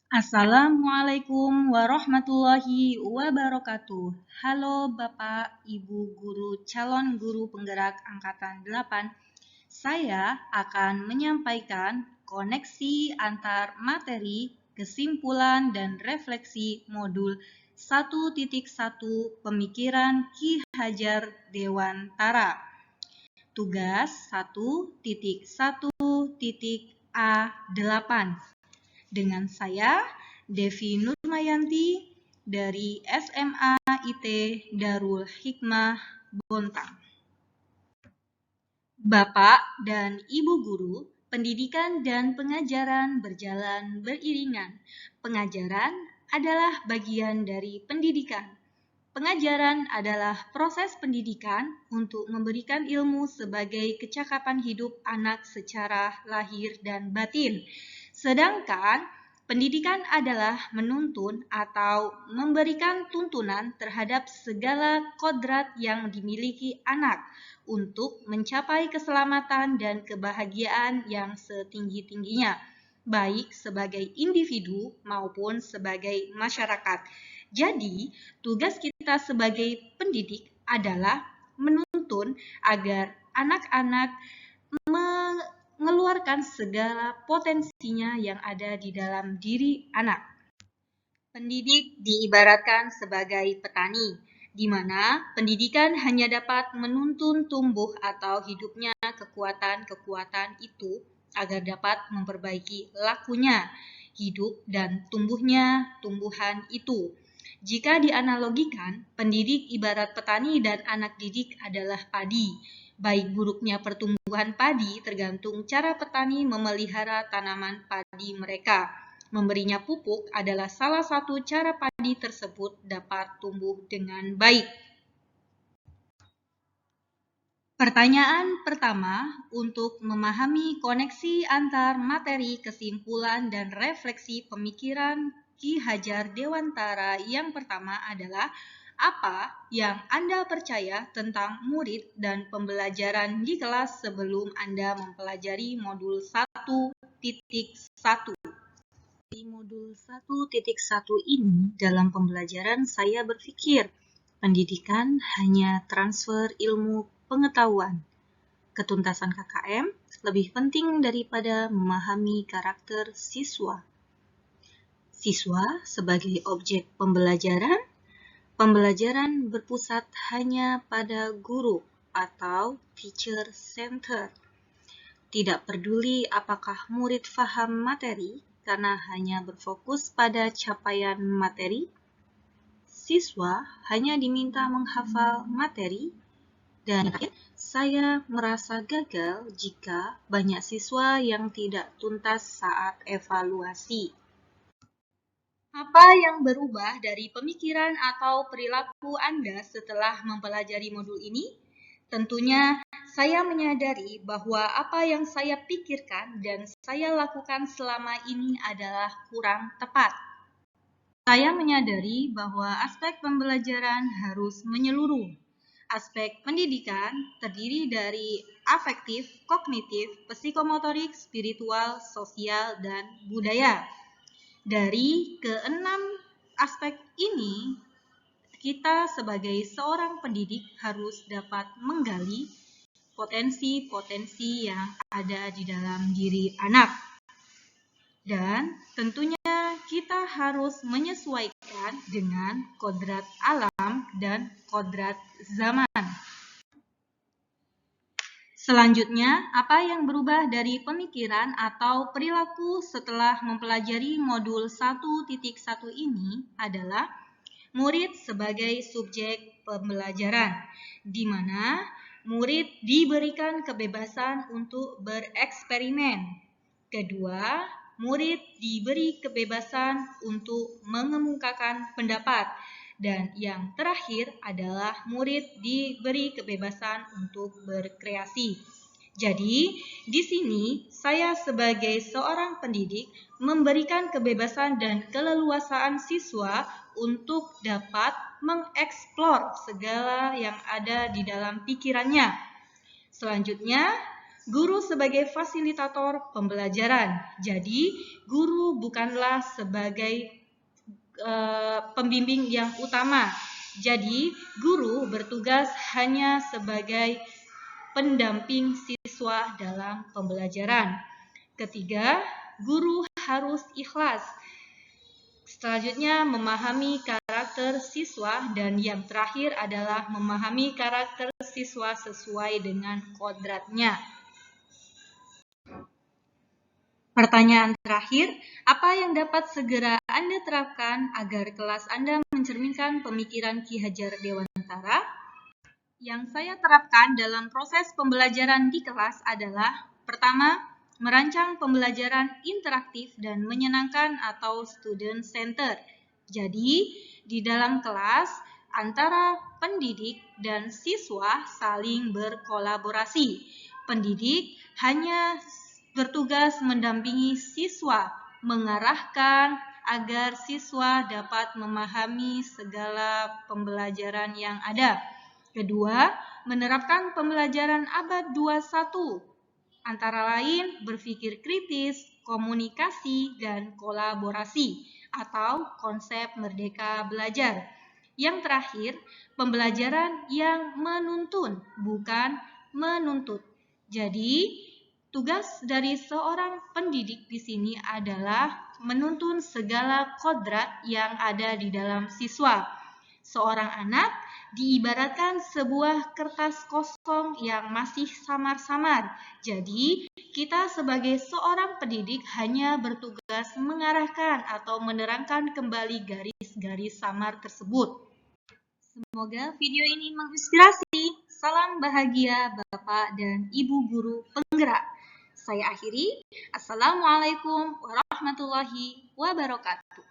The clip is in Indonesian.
Assalamualaikum warahmatullahi wabarakatuh. Halo Bapak, Ibu guru calon guru penggerak angkatan 8. Saya akan menyampaikan koneksi antar materi, kesimpulan dan refleksi modul 1.1 Pemikiran Ki Hajar Dewantara. Tugas 1.1.A8 dengan saya, Devi Nurmayanti dari SMA IT Darul Hikmah Bontang. Bapak dan Ibu guru, pendidikan dan pengajaran berjalan beriringan. Pengajaran adalah bagian dari pendidikan. Pengajaran adalah proses pendidikan untuk memberikan ilmu sebagai kecakapan hidup anak secara lahir dan batin. Sedangkan pendidikan adalah menuntun atau memberikan tuntunan terhadap segala kodrat yang dimiliki anak untuk mencapai keselamatan dan kebahagiaan yang setinggi-tingginya, baik sebagai individu maupun sebagai masyarakat. Jadi, tugas kita sebagai pendidik adalah menuntun agar anak-anak mengeluarkan segala potensinya yang ada di dalam diri anak. Pendidik diibaratkan sebagai petani, di mana pendidikan hanya dapat menuntun tumbuh atau hidupnya kekuatan-kekuatan itu agar dapat memperbaiki lakunya, hidup dan tumbuhnya tumbuhan itu. Jika dianalogikan, pendidik ibarat petani dan anak didik adalah padi. Baik buruknya pertumbuhan padi tergantung cara petani memelihara tanaman padi mereka. Memberinya pupuk adalah salah satu cara padi tersebut dapat tumbuh dengan baik. Pertanyaan pertama, untuk memahami koneksi antar materi, kesimpulan, dan refleksi pemikiran Ki Hajar Dewantara yang pertama adalah apa yang Anda percaya tentang murid dan pembelajaran di kelas sebelum Anda mempelajari modul 1.1? Di modul 1.1 ini, dalam pembelajaran saya berpikir pendidikan hanya transfer ilmu pengetahuan. Ketuntasan KKM lebih penting daripada memahami karakter siswa. Siswa sebagai objek pembelajaran, pembelajaran berpusat hanya pada guru atau teacher center. Tidak peduli apakah murid faham materi karena hanya berfokus pada capaian materi. Siswa hanya diminta menghafal materi dan saya merasa gagal jika banyak siswa yang tidak tuntas saat evaluasi. Apa yang berubah dari pemikiran atau perilaku Anda setelah mempelajari modul ini? Tentunya saya menyadari bahwa apa yang saya pikirkan dan saya lakukan selama ini adalah kurang tepat. Saya menyadari bahwa aspek pembelajaran harus menyeluruh. Aspek pendidikan terdiri dari afektif, kognitif, psikomotorik, spiritual, sosial, dan budaya. Dari keenam aspek ini, kita sebagai seorang pendidik harus dapat menggali potensi-potensi yang ada di dalam diri anak. Dan tentunya kita harus menyesuaikan dengan kodrat alam dan kodrat zaman. Selanjutnya, apa yang berubah dari pemikiran atau perilaku setelah mempelajari modul 1.1 ini adalah murid sebagai subjek pembelajaran, di mana murid diberikan kebebasan untuk bereksperimen. Kedua, murid diberi kebebasan untuk mengemukakan pendapat. Dan yang terakhir adalah murid diberi kebebasan untuk berkreasi. Jadi, di sini saya sebagai seorang pendidik memberikan kebebasan dan keleluasaan siswa untuk dapat mengeksplor segala yang ada di dalam pikirannya. Selanjutnya, Guru sebagai fasilitator pembelajaran. Jadi, guru bukanlah sebagai pembimbing yang utama. Jadi, guru bertugas hanya sebagai pendamping siswa dalam pembelajaran. Ketiga, guru harus ikhlas. Selanjutnya, memahami karakter siswa, dan yang terakhir adalah memahami karakter siswa sesuai dengan kodratnya. Pertanyaan terakhir, apa yang dapat segera Anda terapkan agar kelas Anda mencerminkan pemikiran Ki Hajar Dewantara? Yang saya terapkan dalam proses pembelajaran di kelas adalah, pertama, merancang pembelajaran interaktif dan menyenangkan atau student center. Jadi, di dalam kelas, antara pendidik dan siswa saling berkolaborasi. Pendidik hanya bertugas mendampingi siswa, mengarahkan agar siswa dapat memahami segala pembelajaran yang ada. Kedua, menerapkan pembelajaran abad 21, antara lain berpikir kritis, komunikasi, dan kolaborasi, atau konsep merdeka belajar. Yang terakhir, pembelajaran yang menuntun, bukan menuntut. Jadi, tugas dari seorang pendidik di sini adalah menuntun segala kodrat yang ada di dalam siswa. Seorang anak diibaratkan sebuah kertas kosong yang masih samar-samar. Jadi, kita sebagai seorang pendidik hanya bertugas mengarahkan atau menerangkan kembali garis-garis samar tersebut. Semoga video ini menginspirasi. Salam bahagia Bapak dan Ibu Guru Penggerak. Saya akhiri. Assalamualaikum warahmatullahi wabarakatuh.